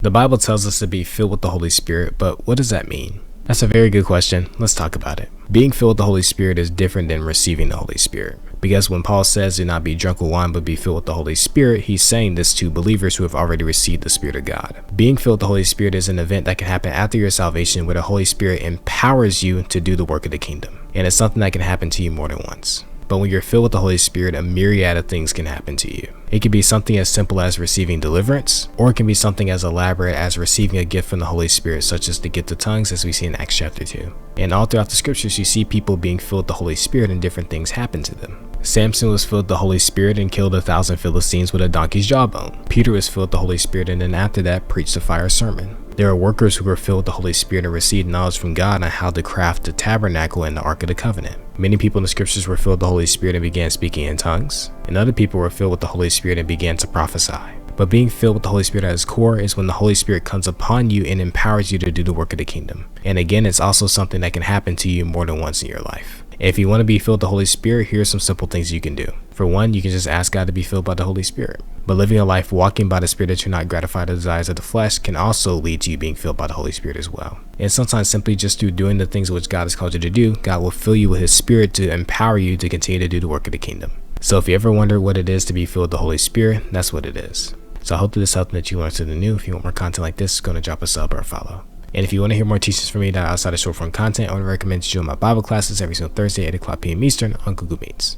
The Bible tells us to be filled with the Holy Spirit, but what does that mean? That's a very good question. Let's talk about it. Being filled with the Holy Spirit is different than receiving the Holy Spirit. Because when Paul says do not be drunk with wine but be filled with the Holy Spirit, he's saying this to believers who have already received the Spirit of God. Being filled with the Holy Spirit is an event that can happen after your salvation where the Holy Spirit empowers you to do the work of the kingdom. And it's something that can happen to you more than once. But when you're filled with the Holy Spirit, a myriad of things can happen to you. It can be something as simple as receiving deliverance, or it can be something as elaborate as receiving a gift from the Holy Spirit, such as the gift of tongues, as we see in Acts chapter 2. And all throughout the scriptures, you see people being filled with the Holy Spirit and different things happen to them. Samson was filled with the Holy Spirit and killed 1,000 Philistines with a donkey's jawbone. Peter was filled with the Holy Spirit and then after that preached a fire sermon. There are workers who were filled with the Holy Spirit and received knowledge from God on how to craft the tabernacle and the Ark of the Covenant. Many people in the scriptures were filled with the Holy Spirit and began speaking in tongues, and other people were filled with the Holy Spirit and began to prophesy. But being filled with the Holy Spirit at its core is when the Holy Spirit comes upon you and empowers you to do the work of the kingdom. And again, it's also something that can happen to you more than once in your life. If you want to be filled with the Holy Spirit, here are some simple things you can do. For one, you can just ask God to be filled by the Holy Spirit. But living a life walking by the Spirit that you're not gratify the desires of the flesh can also lead to you being filled by the Holy Spirit as well. And sometimes simply just through doing the things which God has called you to do, God will fill you with His Spirit to empower you to continue to do the work of the kingdom. So if you ever wonder what it is to be filled with the Holy Spirit, that's what it is. So I hope that this helped that you learned something new. If you want more content like this, go and drop a sub or a follow. And if you want to hear more teachings from me that are outside of short form content, I would recommend you join my Bible classes every single Thursday at 8 o'clock p.m. Eastern on Google Meets.